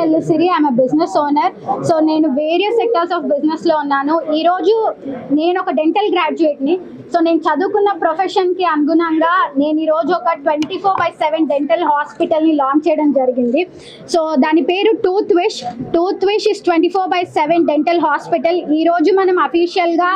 Ellisiri. I'm a business owner. So నేను various sectors of business లో ఉన్నాను. ఈ రోజు నేను ఒక డెంటల్ గ్రాడ్యుయేట్ ని. సో నేను చదువుకున్న ప్రొఫెషన్ కి అనుగుణంగా నేను ఈ రోజు ఒక 24/7 డెంటల్ హాస్పిటల్ ని లాంచ్ చేయడం జరిగింది. సో దాని పేరు tooth wish. Tooth wish is 24/7 dental hospital. ఈ రోజు మనం అఫీషియల్ గా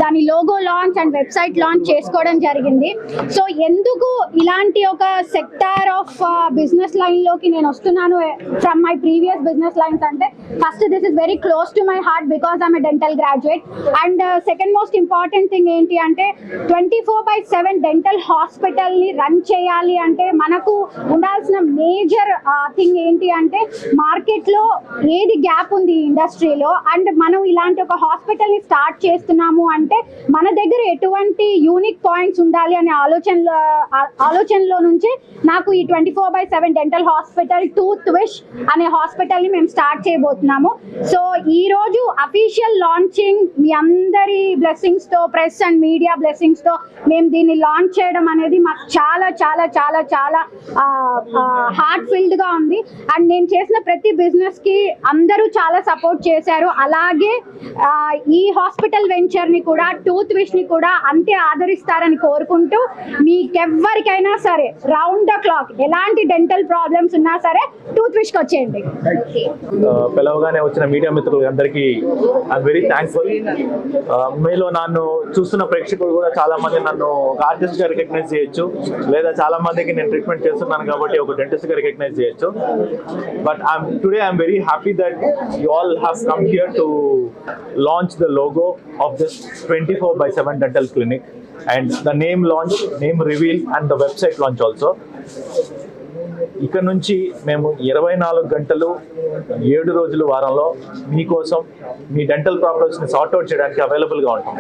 దాని logo launch and website launch చేసుకోవడం జరిగింది. సో ఎందుకు ఇలాంటి ఒక సెక్టార్ ఆఫ్ బిజినెస్ లైన్ లోకి నేను వస్తున్నాను from my previous business lines అంటే, first this is very close to my heart because I'm a dental graduate. And second most important thing ఏంటి అంటే 24/7 డెంటల్ హాస్పిటల్ ని రన్ చేయాలి అంటే మనకు ఉండాల్సిన మేజర్ థింగ్ ఏంటి అంటే మార్కెట్ లో ఏది గ్యాప్ ఉంది ఇండస్ట్రీలో, అండ్ మనం ఇలాంటి ఒక హాస్పిటల్ ని స్టార్ట్ చేస్తున్నాము అంటే మన దగ్గర ఎటువంటి యూనిక్ పాయింట్స్ ఉండాలి అనే ఆలోచనలో నుంచి నాకు ఈ 24/7 డెంటల్ హాస్పిటల్ టూత్ విష్ అనే హాస్పిటల్ ని మేము స్టార్ట్ చేయబోతున్నాము. సో ఈ రోజు అఫీషియల్ లాంచింగ్ మీ అందరి బ్లెస్సింగ్స్ తో, ప్రెస్ అండ్ మీడియా బ్లెస్సింగ్స్ తో మేము దీన్ని లాంచ్ చేయడం అనేది మాకు చాలా చాలా చాలా చాలా హార్ట్ ఫిల్డ్ గా ఉంది. అండ్ నేను చేసిన ప్రతి బిజినెస్ కి అందరూ చాలా సపోర్ట్ చేశారు. అలాగే ఈ హాస్పిటల్ వెంచర్ ని కూడా, టూత్ విష్ ని కూడా అంతే ఆదరిస్తారని కోరుకుంటూ, మీకెవ్వరికైనా సరే రౌండ్ ద క్లాక్ ఎలాంటి డెంటల్ ప్రాబ్లమ్స్ ఉన్నా సరే టూత్ విష్ కి వచ్చేయండి. పిలవగానే వచ్చిన మీడియా మిత్రులందరికీ ఐఎమ్ వెరీ థ్యాంక్ఫుల్. మీలో నన్ను చూస్తున్న ప్రేక్షకులు కూడా చాలా మంది నన్ను ఒక ఆర్టిస్ట్ గా రికగ్నైజ్ చేయొచ్చు, లేదా చాలా మందికి నేను ట్రీట్మెంట్ చేస్తున్నాను కాబట్టి ఒక డెంటిస్ట్ గా రికగ్నైజ్ చేయొచ్చు. But today I'm very happy that you all have come here to launch the logo of this 24/7 dental clinic and the name launch, name reveal and the website launch also. ఇక్కడ నుంచి మేము 24 గంటలు 7 రోజులు వారంలో మీకోసం మీ dental ప్రాబ్లమ్స్ని sort out చేయడానికి అవైలబుల్గా ఉంటాం.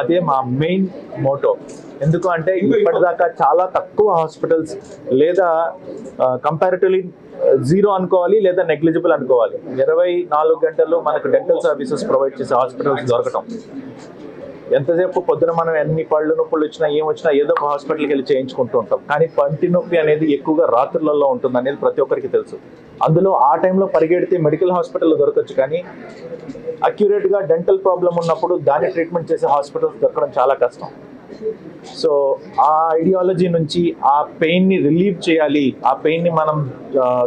అదే మా మెయిన్ మోటో. ఎందుకు అంటే ఇప్పటిదాకా చాలా తక్కువ హాస్పిటల్స్, లేదా కంపారిటివ్లీ జీరో అనుకోవాలి లేదా నెగ్లిజిబుల్ అనుకోవాలి, 24 గంటలు మనకు డెంటల్ సర్వీసెస్ ప్రొవైడ్ చేసే హాస్పిటల్స్ దొరకటం. ఎంతసేపు పొద్దున మనం ఎన్ని పళ్ళు నొప్పులు వచ్చినా ఏం వచ్చినా ఏదో ఒక హాస్పిటల్కి వెళ్ళి చేయించుకుంటూ ఉంటాం. కానీ పంటి నొప్పి అనేది ఎక్కువగా రాత్రులలో ఉంటుంది అనేది ప్రతి ఒక్కరికి తెలుసు. అందులో ఆ టైంలో పరిగెడితే మెడికల్ హాస్పిటల్లో దొరకచ్చు, కానీ అక్యురేట్గా డెంటల్ ప్రాబ్లం ఉన్నప్పుడు దాన్ని ట్రీట్మెంట్ చేసే హాస్పిటల్స్ దొరకడం చాలా కష్టం. సో ఆ ఐడియాలజీ నుంచి ఆ పెయిన్ని రిలీవ్ చేయాలి, ఆ పెయిన్ని మనం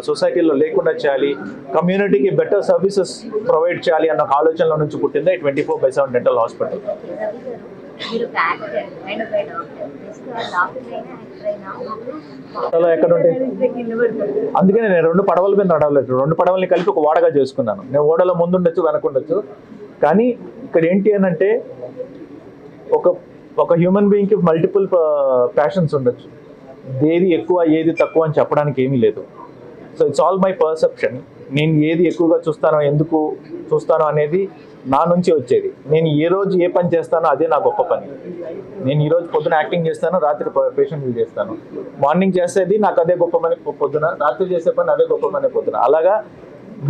సొసైటీలో లేకుండా చేయాలి, కమ్యూనిటీకి బెటర్ సర్వీసెస్ ప్రొవైడ్ చేయాలి అన్న ఆలోచనలో నుంచి పుట్టిందే 24/7 డెంటల్ హాస్పిటల్. ఎక్కడ ఉంటాయి, అందుకనే నేను 2 పడవల మీద నడవలేదు. 2 పడవల్ని కలిపి ఒక ఓడగా చేసుకున్నాను. నేను ఓడలో ముందుండొచ్చు వెనకుండొచ్చు, కానీ ఇక్కడ ఏంటి అని అంటే ఒక హ్యూమన్ బీయింగ్కి మల్టిపుల్ ప్యాషన్స్ ఉండొచ్చు. ఏది ఎక్కువ ఏది తక్కువ అని చెప్పడానికి ఏమీ లేదు. So it's all my perception. నేను ఏది ఎక్కువగా చూస్తానో, ఎందుకు చూస్తానో అనేది నా నుంచి వచ్చేది. నేను ఏ రోజు ఏ పని చేస్తానో అదే నా గొప్ప పని. నేను ఈరోజు పొద్దున యాక్టింగ్ చేస్తాను, రాత్రి పేషెంట్లు చేస్తాను. మార్నింగ్ చేసేది నాకు అదే గొప్ప పని పొద్దున, రాత్రి చేసే పని అదే గొప్ప పని పొద్దున. అలాగా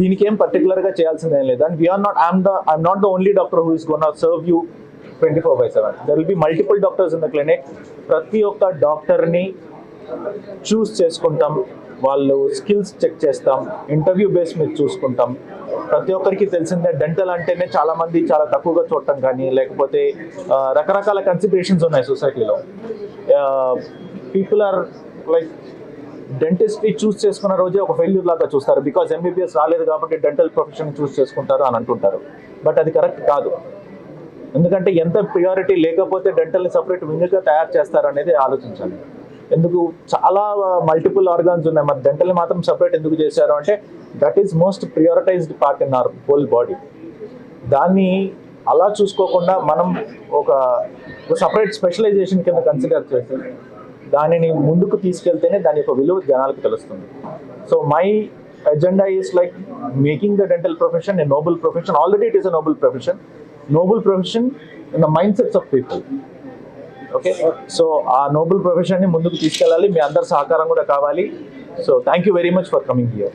దీనికి ఏం పర్టికులర్గా చేయాల్సిందేం లేదు. And I'm not the only doctor who is gonna serve you 24/7. There will be multiple doctors in the clinic. ప్రతి ఒక్క డాక్టర్ని చూస్ చేసుకుంటాం, వాళ్ళు స్కిల్స్ చెక్ చేస్తాం, ఇంటర్వ్యూ బేస్ మీద చూసుకుంటాం. ప్రతి ఒక్కరికి తెలిసిందే డెంటల్ అంటేనే చాలామంది చాలా తక్కువగా చూడటం, కానీ లేకపోతే రకరకాల కన్సిడరేషన్స్ ఉన్నాయి సొసైటీలో. పీపుల్ ఆర్ లైక్ డెంటిస్ట్ని చూస్ చేసుకున్న రోజే ఒక ఫెయిల్యూర్ లాగా చూస్తారు. బికాజ్ MBBS రాలేదు కాబట్టి డెంటల్ ప్రొఫెషన్ చూస్ చేసుకుంటారు అని అంటుంటారు. బట్ అది కరెక్ట్ కాదు. ఎందుకంటే ఎంత ప్రియారిటీ లేకపోతే డెంటల్ని సపరేట్ వింగ్గా తయారు చేస్తారు అనేది ఆలోచించాలి. ఎందుకు చాలా మల్టిపుల్ ఆర్గాన్స్ ఉన్నాయి, మరి డెంటల్ని మాత్రం సపరేట్ ఎందుకు చేశారు అంటే that is most prioritized part in our whole body. దాన్ని అలా చూసుకోకుండా మనం ఒక సపరేట్ స్పెషలైజేషన్ కింద కన్సిడర్ చేసి దానిని ముందుకు తీసుకెళ్తేనే దాని యొక్క విలువ జనాలకు తెలుస్తుంది. So my agenda is like making the dental profession a noble profession. Already it is a noble profession in the mindsets of people. Okay, so our noble profession ni munduku తీసుకెళ్ళాలి. మీ అందరి సహకారం కూడా కావాలి. So thank you very much for coming here.